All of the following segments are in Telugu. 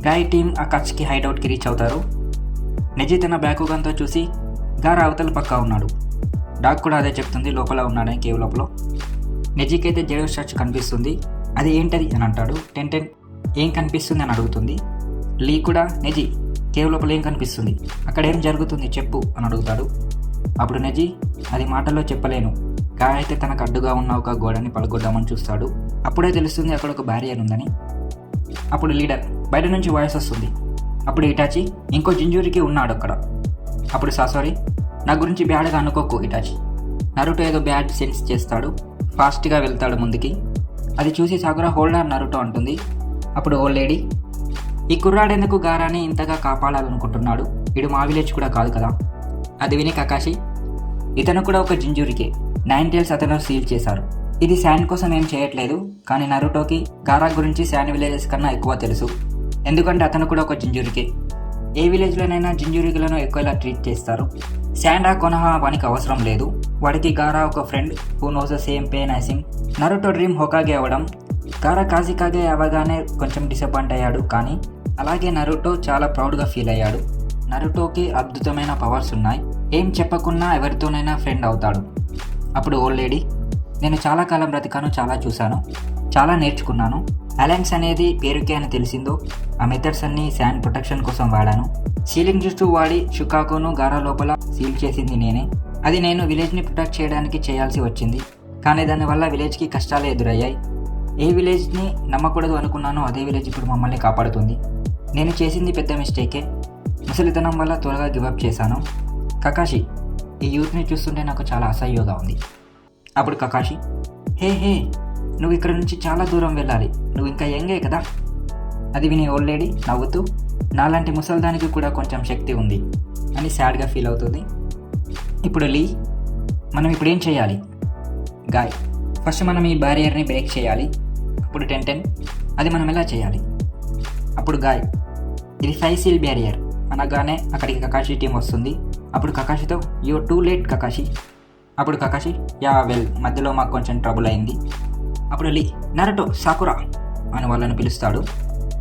గాయ్ టీం ఆ కచ్కి హైడౌట్కి రీచ్ అవుతారు. నెజి తన బ్యాకుగన్తో చూసి గారా అవతల పక్కా ఉన్నాడు. డాగ్ కూడా అదే చెప్తుంది, లోపల ఉన్నాడని కేవ్ లోపల. నెజికి అయితే జేడో స్టాచ్యూ కనిపిస్తుంది. అది ఏంటది అని అంటాడు. టెన్ ఏం కనిపిస్తుంది అని అడుగుతుంది. లీ కూడా నెజి కేవ్ లోపల ఏం కనిపిస్తుంది, అక్కడ ఏం జరుగుతుంది చెప్పు అని అడుగుతాడు. అప్పుడు నెజి అది మాటల్లో చెప్పలేను. గాయ అయితే తనకు అడ్డుగా ఉన్న ఒక గోడని పడగొద్దామని చూస్తాడు. అప్పుడే తెలుస్తుంది అక్కడ ఒక బ్యారియర్ ఉందని. అప్పుడు లీడర్ బయట నుంచి వాయిస్ వస్తుంది. అప్పుడు ఇటాచి ఇంకో జింజూరికి ఉన్నాడు అక్కడ. అప్పుడు సాసోరి నా గురించి బ్యాడ్గా అనుకోకు ఇటాచి. నరుటో ఏదో బ్యాడ్ సెన్స్ చేస్తాడు. ఫాస్ట్గా వెళ్తాడు ముందుకి. అది చూసి సాకురా హోల్డ్ ఆన్ నరుటో అంటుంది. అప్పుడు ఓ లేడీ ఈ కుర్రాడెందుకు గారాని ఇంతగా కాపాడాలనుకుంటున్నాడు, వీడు మా విలేజ్ కూడా కాదు కదా. అది విని కకాషి ఇతను కూడా ఒక జింజూరికే, 9 టైల్స్ అతను సీల్ చేశారు. ఇది శాన్ కోసం ఏం చేయట్లేదు, కానీ నరుటోకి గారా గురించి శాన్ విలేజెస్ కన్నా ఎక్కువ తెలుసు. ఎందుకంటే అతను కూడా ఒక జింజూరికే. ఏ విలేజ్లోనైనా జింజూరికులను ఎక్కువగా ట్రీట్ చేస్తారు. శాండా కొనహా వానికి అవసరం లేదు. వాడికి గారా ఒక friend who knows the same pain as him. Naruto dream Hokage అవ్వడం. గారా కాజికాగే అవ్వగానే కొంచెం డిసప్పాయింట్ అయ్యాడు, కానీ అలాగే నరుటో చాలా ప్రౌడ్గా ఫీల్ అయ్యాడు. నరుటోకి అద్భుతమైన పవర్స్ ఉన్నాయి, ఏం చెప్పకున్నా ఎవరితోనైనా ఫ్రెండ్ అవుతాడు. అప్పుడు ఓల్డ్ లేడీ నేను చాలా కాలం బ్రతికాను, చాలా చూశాను, చాలా నేర్చుకున్నాను. అలయన్స్ అనేది పేరుకే అని తెలిసిందో ఆ మెథడ్స్ అన్ని శాన్ ప్రొటెక్షన్ కోసం వాడాను. సీలింగ్ జుస్టు వాడి షికాగోను గారా లోపల సీల్ చేసింది నేనే. అది నేను విలేజ్ని ప్రొటెక్ట్ చేయడానికి చేయాల్సి వచ్చింది, కానీ దానివల్ల విలేజ్కి కష్టాలు ఎదురయ్యాయి. ఏ విలేజ్ని నమ్మకూడదు అనుకున్నానో అదే విలేజ్ ఇప్పుడు మమ్మల్ని కాపాడుతుంది. నేను చేసింది పెద్ద మిస్టేకే. ముసలితనం వల్ల త్వరగా గివప్ చేశాను. కకాషి ఈ యూత్ని చూస్తుంటే నాకు చాలా అసహ్యంగా ఉంది. అప్పుడు కకాషి హే నువ్వు ఇక్కడ నుంచి చాలా దూరం వెళ్ళాలి, నువ్వు ఇంకా యంగే కదా. అది విని ఓల్డ్ లేడీ నవ్వుతూ నాలాంటి ముసల్దానికి కూడా కొంచెం శక్తి ఉంది అని సాడ్గా ఫీల్ అవుతుంది. ఇప్పుడు లీ మనం ఇప్పుడు ఏం చేయాలి? గాయ్ ఫస్ట్ మనం ఈ బ్యారియర్ని బ్రేక్ చేయాలి. అప్పుడు టెన్ అది మనం ఎలా చేయాలి? అప్పుడు గాయ్ ఇది 5 సీల్ బ్యారియర్ అనగానే అక్కడికి కకాషి టీం వస్తుంది. అప్పుడు కకాషితో యూ టూ లేట్ కకాషి. అప్పుడు కకాషి యా వెల్ మధ్యలో మాకు కొంచెం ట్రబుల్ అయింది. అప్పుడు లీ నరుటో సాకురా అని వాళ్ళని పిలుస్తాడు.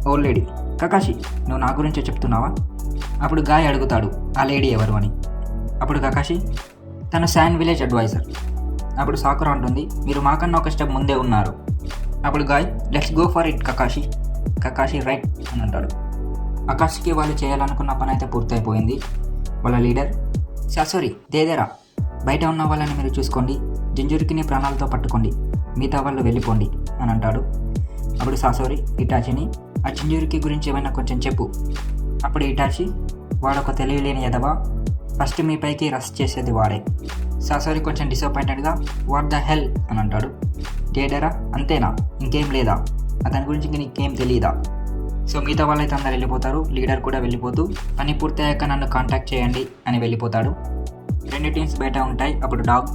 ఓ లేడీ కకాషి నువ్వు నా గురించే చెప్తున్నావా? అప్పుడు గాయ్ అడుగుతాడు ఆ లేడీ ఎవరు అని. అప్పుడు కకాషి తను శాన్ విలేజ్ అడ్వైజర్. అప్పుడు సాకురా అంటుంది మీరు మాకన్నా ఒక స్టెప్ ముందే ఉన్నారు. అప్పుడు guy let's go for it Kakashi. Kakashi right అని అంటాడు. ఆకాష్కి వాళ్ళు చేయాలనుకున్న పని అయితే పూర్తయిపోయింది. వాళ్ళ లీడర్ సాసోరి దేదేరా బయట ఉన్న వాళ్ళని మీరు చూసుకోండి, జింజురికిని ప్రాణాలతో పట్టుకోండి, మిగతా వాళ్ళు వెళ్ళిపోండి అని అంటాడు. అప్పుడు సాసోరి ఇటాచిని ఆ జింజురికి గురించి ఏమైనా కొంచెం చెప్పు. అప్పుడు ఇటాచి వాడొక తెలియలేని ఎదవా, ఫస్ట్ మీ పైకి రష్ చేసేది వాడే. సాసోరి కొంచెం డిసప్పాయింటెడ్గా వాట్ ద హెల్ అని అంటాడు. డేడరా అంతేనా, ఇంకేం లేదా, అతని గురించి నీకేం తెలియదా? సో మిగతా వాళ్ళైతే అందరు వెళ్ళిపోతారు. లీడర్ కూడా వెళ్ళిపోతూ పని పూర్తయ్యాక నన్ను కాంటాక్ట్ చేయండి అని వెళ్ళిపోతాడు. 2 టీమ్స్ బయట ఉంటాయి. అప్పుడు డాగ్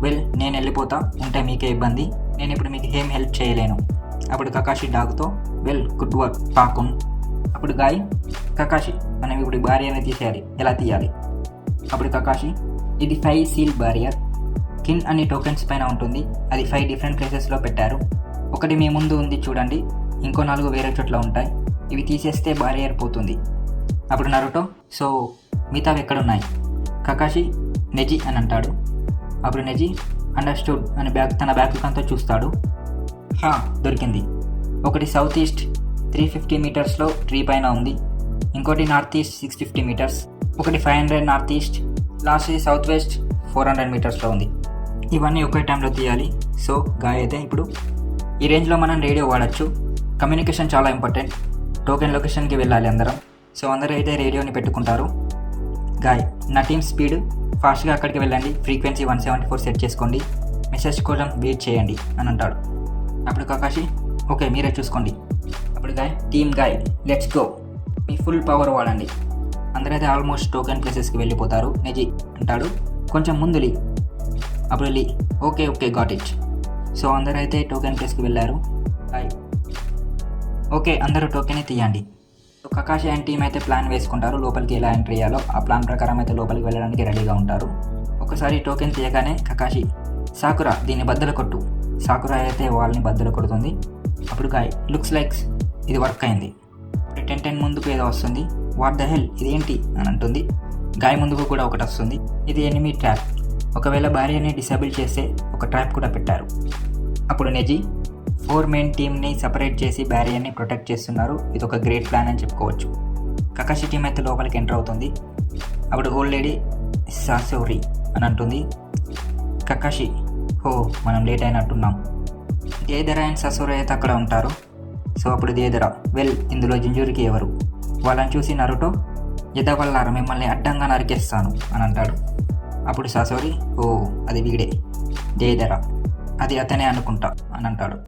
వెల్ నేను వెళ్ళిపోతా, ఉంటే మీకే ఇబ్బంది, నేను ఇప్పుడు మీకు ఏం హెల్ప్ చేయలేను. అప్పుడు కకాషి డాగ్తో వెల్ గుడ్ వర్క్ పాకున్. అప్పుడు గాయ్ కకాషి మనం ఇప్పుడు బ్యారియర్ని తీసేయాలి, ఎలా తీయాలి? అప్పుడు కకాషి ఇది 5 సీల్ బ్యారియర్, కిన్ అని టోకెన్స్ పైన ఉంటుంది. అది 5 డిఫరెంట్ ప్లేసెస్లో పెట్టారు. ఒకటి మీ ముందు ఉంది చూడండి, ఇంకో 4 వేరే చోట్ల ఉంటాయి. ఇవి తీసేస్తే బ్యారియర్ పోతుంది. అప్పుడు నరుటో సో మిగతావి ఎక్కడున్నాయి? కకాషి నెజి అని అంటాడు. అప్పుడు నెజి అండర్స్టూడ్ అని తన బ్యాక్ కంతో చూస్తాడు. దొరికింది. ఒకటి సౌత్ ఈస్ట్ 350 మీటర్స్లో ట్రీ పైన ఉంది, ఇంకోటి నార్త్ ఈస్ట్ 650 మీటర్స్, ఒకటి 500 north east, last south west 400 మీటర్స్లో ఉంది. ఇవన్నీ ఒకే టైంలో తీయాలి. సో గాయ అయితే ఇప్పుడు ఈ రేంజ్లో మనం రేడియో వాడచ్చు. కమ్యూనికేషన్ చాలా ఇంపార్టెంట్. టోకెన్ లొకేషన్కి వెళ్ళాలి అందరం. సో అందరూ అయితే రేడియోని పెట్టుకుంటారు. గాయ్ నా టీమ్ స్పీడ్ ఫాస్ట్గా అక్కడికి వెళ్ళండి, ఫ్రీక్వెన్సీ 174 సెట్ చేసుకోండి, మెసేజ్ కోసం వెయిట్ చేయండి అని అంటాడు. అప్పుడు కకాషి ఓకే మీరే చూసుకోండి. అప్పుడు guy team guy let's go, me full power వాడండి. అందరైతే ఆల్మోస్ట్ టోకెన్ ప్లేసెస్కి వెళ్ళిపోతారు. నెజి అంటాడు కొంచెం ముందు లీ. అప్పుడు Lee okay got it. So అందరైతే టోకెన్ ప్లేస్కి వెళ్ళారు. గాయ్ ఓకే అందరూ టోకెన్ తీయండి. కకాషి అండ్ టీమ్ అయితే ప్లాన్ వేసుకుంటారు లోపలికి ఎలా ఎంట్రీ అయ్యాలో. ఆ ప్లాన్ ప్రకారం అయితే లోపలికి వెళ్ళడానికి రెడీగా ఉంటారు. ఒకసారి టోకెన్ తీయగానే కకాషి సాకురా దీన్ని బద్దలు కొట్టు. సాకురా అయితే వాళ్ళని బద్దలు కొడుతుంది. అప్పుడు గాయ్ లుక్స్ లైక్స్ ఇది వర్క్ అయింది. టెన్ ముందుకు ఏదో వస్తుంది. వాట్ ద హెల్ ఇదేంటి అని అంటుంది. గాయ ముందుకు కూడా ఒకటి వస్తుంది. ఇది ఎనిమీ ట్రాప్. ఒకవేళ భార్యని డిసేబుల్ చేస్తే ఒక ట్రాప్ కూడా పెట్టారు. అప్పుడు నెజీ 4 మెయిన్ టీమ్ని సపరేట్ చేసి భార్యని ప్రొటెక్ట్ చేస్తున్నారు. ఇది ఒక గ్రేట్ ప్లాన్ అని చెప్పుకోవచ్చు. కకాషి టీం అయితే లోపలికి ఎంటర్ అవుతుంది. అప్పుడు ఓల్డ్ లేడీ సాసోరి అని అంటుంది. కకాషి మనం లేట్ అయినట్టున్నాం. దేదరా అండ్ ససోరి అయితే అక్కడ ఉంటారు. సో అప్పుడు దేదరా ఇందులో జింజూరికి ఎవరు? వాళ్ళని చూసి నరుటో ఎదవల్లారా మిమ్మల్ని అడ్డంగా నరికేస్తాను అని అంటాడు. అప్పుడు ససోరి అది వీడే దేదరా, అది అతనే అనుకుంటా అని అంటాడు.